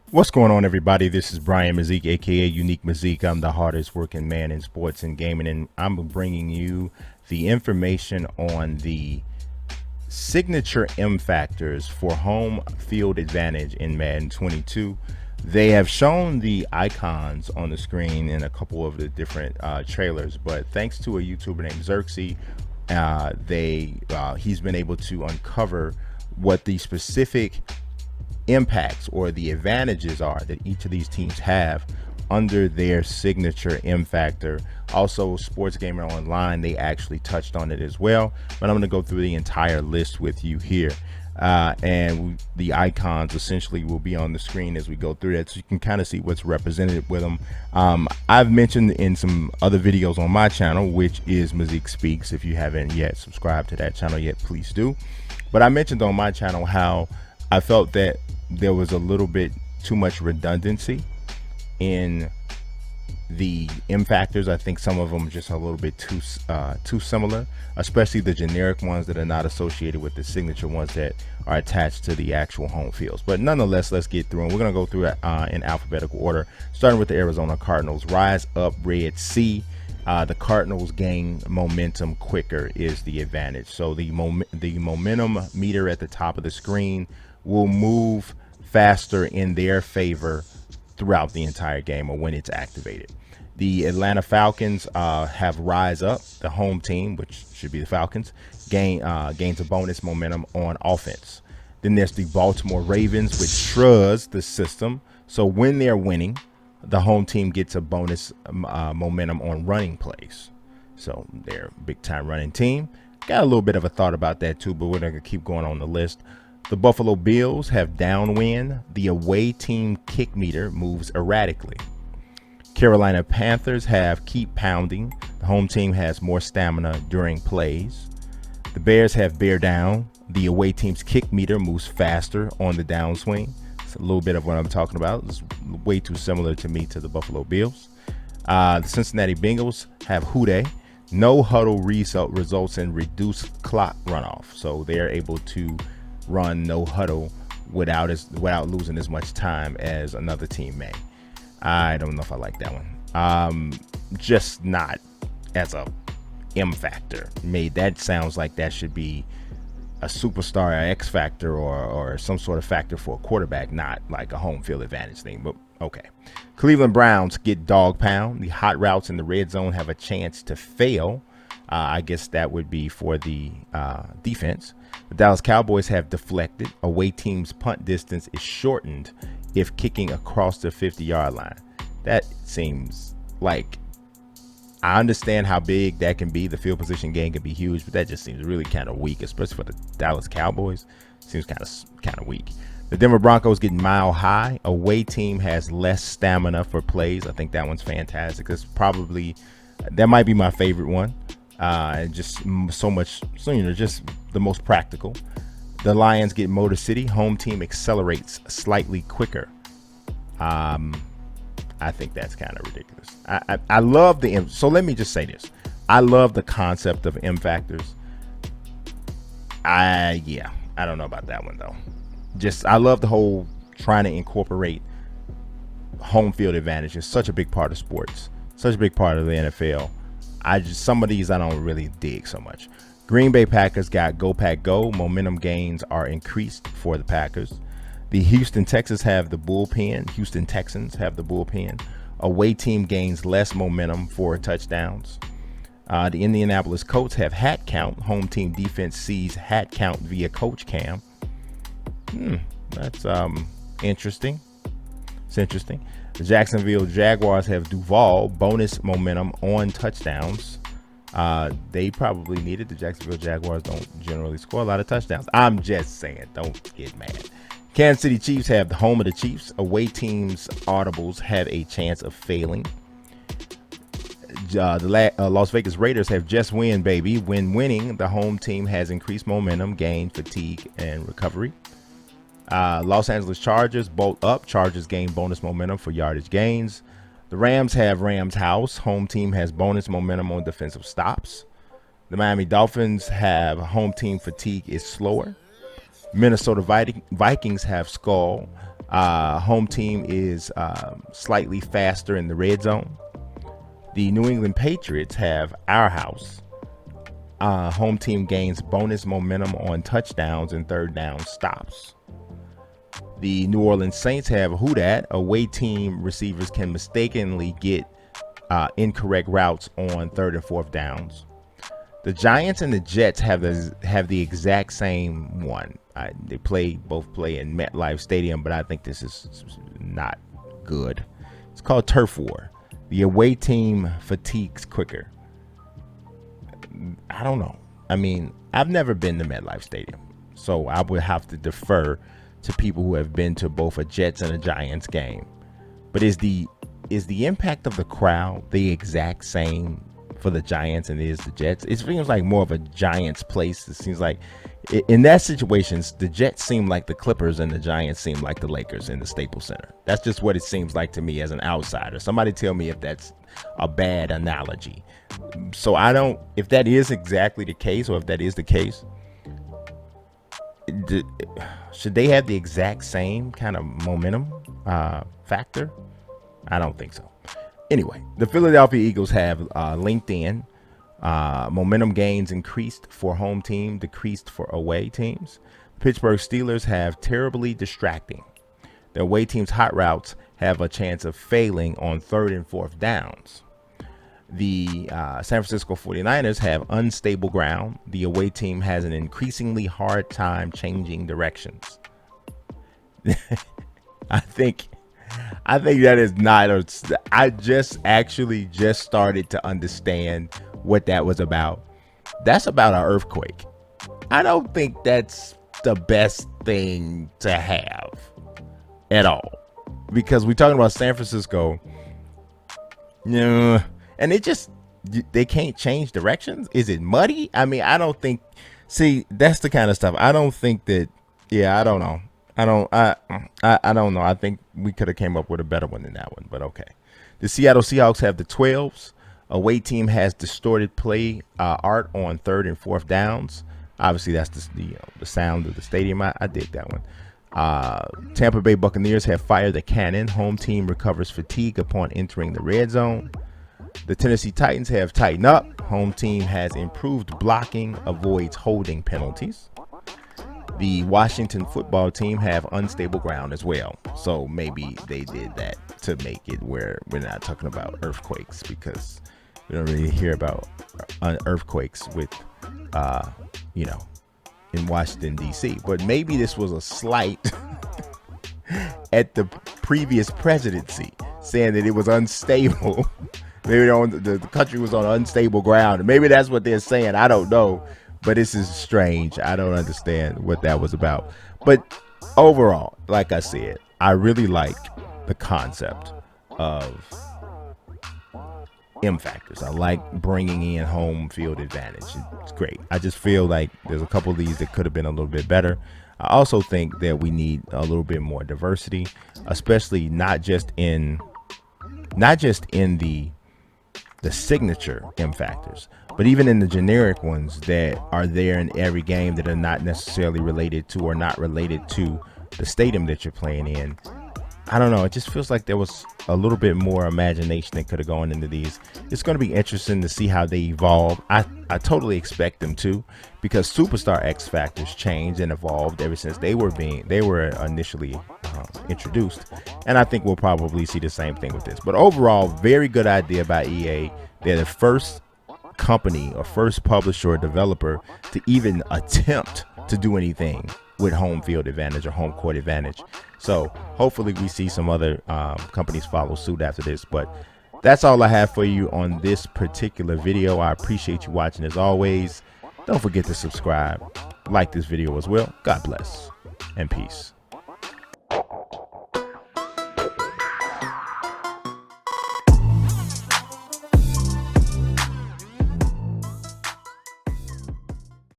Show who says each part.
Speaker 1: What's going on, everybody? This is Brian Mazik, aka Unique Mazik. I'm the hardest working man in sports and gaming, and I'm bringing you the information on the signature M factors for home field advantage in Madden 22. They have shown the icons on the screen in a couple of the different trailers, but thanks to a YouTuber named Xerxes, he's been able to uncover what the specific impacts or the advantages are that each of these teams have under their signature M factor. Also, Sports Gamer Online, they actually touched on it as well, but I'm going to go through the entire list with you here. The icons essentially will be on the screen as we go through that, so you can kind of see what's represented with them. I've mentioned in some other videos on my channel, which is Mazik Speaks. If you haven't yet subscribed to that channel yet, please do. But I mentioned on my channel how I felt that there was a little bit too much redundancy in the M factors. I think some of them just a little bit too similar, especially the generic ones that are not associated with the signature ones that are attached to the actual home fields. But nonetheless, let's get through them. We're going to go through it in alphabetical order, starting with the Arizona Cardinals. Rise up, Red C. The Cardinals gain momentum quicker is the advantage. So the momentum meter at the top of the screen will move faster in their favor throughout the entire game or when it's activated. The Atlanta Falcons have rise up. The home team, which should be the Falcons, gains a bonus momentum on offense. Then there's the Baltimore Ravens with Truzz the System. So when they're winning, the home team gets a bonus momentum on running plays. So they're a big time running team. Got a little bit of a thought about that too, but we're going to keep going on the list. The Buffalo Bills have downwind. The away team kick meter moves erratically. Carolina Panthers have keep pounding. The home team has more stamina during plays. The Bears have bear down. The away team's kick meter moves faster on the downswing. It's a little bit of what I'm talking about. It's way too similar to me to the Buffalo Bills. The Cincinnati Bengals have huddle. No huddle results in reduced clock runoff. So they're able to run no huddle without losing as much time as another team may. I don't know if I like that one. Just not as a M factor. That sounds like that should be a superstar or X factor or some sort of factor for a quarterback, not like a home field advantage thing. But okay. Cleveland Browns get Dawg Pound. The hot routes in the red zone have a chance to fail. I guess that would be for the defense. The Dallas Cowboys have deflected. Away team's punt distance is shortened if kicking across the 50-yard line. That seems like, I understand how big that can be. The field position gain can be huge, but that just seems really kind of weak, especially for the Dallas Cowboys. Seems kind of weak. The Denver Broncos get mile high. Away team has less stamina for plays. I think that one's fantastic. That might be my favorite one. Just just the most practical. The Lions get Motor City. Home team accelerates slightly quicker. I think that's kind of ridiculous. I love the M. So let me just say this. I love the concept of M factors. I don't know about that one though. I love the whole trying to incorporate home field advantage. It's such a big part of sports, such a big part of the NFL. Some of these I don't really dig so much. Green Bay Packers got Go Pack Go. Momentum gains are increased for the Packers. The Houston Texans have the bullpen. Houston Texans have the bullpen. Away team gains less momentum for touchdowns. The Indianapolis Colts have hat count. Home team defense sees hat count via coach cam. That's interesting. It's interesting. The Jacksonville Jaguars have Duval bonus momentum on touchdowns. They probably need it. The Jacksonville Jaguars don't generally score a lot of touchdowns. I'm just saying, don't get mad. Kansas City Chiefs have the home of the Chiefs. Away teams' audibles have a chance of failing. The Las Vegas Raiders have just win, baby. When winning, the home team has increased momentum, gain, fatigue, and recovery. Los Angeles Chargers bolt up. Chargers gain bonus momentum for yardage gains. The Rams have Rams house. Home team has bonus momentum on defensive stops. The Miami Dolphins have home team fatigue is slower. Minnesota Vikings have skull. Home team is slightly faster in the red zone. The New England Patriots have our house. Home team gains bonus momentum on touchdowns and third down stops. The New Orleans Saints have who dat. Away team receivers can mistakenly get incorrect routes on third and fourth downs. The Giants and the Jets have the exact same one. They both play in MetLife Stadium, but I think this is not good. It's called Turf War. The away team fatigues quicker. I don't know. I mean, I've never been to MetLife Stadium, so I would have to defer to people who have been to both a Jets and a Giants game. But is the impact of the crowd the exact same for the Giants and it is the Jets? It seems like more of a Giants place. It seems like in that situation, the Jets seem like the Clippers and the Giants seem like the Lakers in the Staples Center. That's just what it seems like to me as an outsider. Somebody tell me if that's a bad analogy. So if that is exactly the case, or if that is the case, should they have the exact same kind of momentum factor? I don't think so. Anyway, the Philadelphia Eagles have LinkedIn. Momentum gains increased for home team, decreased for away teams. Pittsburgh Steelers have terribly distracting. The away team's hot routes have a chance of failing on third and fourth downs. The San Francisco 49ers have unstable ground. The away team has an increasingly hard time changing directions. I think that is not. I just started to understand what that was about. That's about an earthquake. I don't think that's the best thing to have at all, because we're talking about San Francisco. And they can't change directions. Is it muddy? I mean, I don't think. See, that's the kind of stuff. I don't think that. Yeah, I don't know. I don't know. I think we could have came up with a better one than that one, but okay. The Seattle Seahawks have the 12s. Away team has distorted play art on third and fourth downs. Obviously, that's the sound of the stadium. I dig that one. Tampa Bay Buccaneers have fired the cannon. Home team recovers fatigue upon entering the red zone. The Tennessee Titans have tightened up. Home team has improved blocking, avoids holding penalties. The Washington football team have unstable ground as well. So maybe they did that to make it where we're not talking about earthquakes, because we don't really hear about earthquakes with, in Washington, D.C. But maybe this was a slight at the previous presidency, saying that it was unstable. Maybe the country was on unstable ground. Maybe that's what they're saying. I don't know. But this is strange. I don't understand what that was about. But overall, like I said, I really like the concept of M factors. I like bringing in home field advantage. It's great. I just feel like there's a couple of these that could have been a little bit better. I also think that we need a little bit more diversity, especially not just in the signature M factors, but even in the generic ones that are there in every game that are not necessarily related to or not related to the stadium that you're playing in. I don't know. It just feels like there was a little bit more imagination that could have gone into these. It's going to be interesting to see how they evolve. I totally expect them to, because Superstar X Factors changed and evolved ever since they were initially introduced. And I think we'll probably see the same thing with this. But overall, very good idea by EA. They're the first company or first publisher or developer to even attempt to do anything with home field advantage or home court advantage. So hopefully we see some other companies follow suit after this. But that's all I have for you on this particular video. I appreciate you watching as always. Don't forget to subscribe, like this video as well. God bless and peace.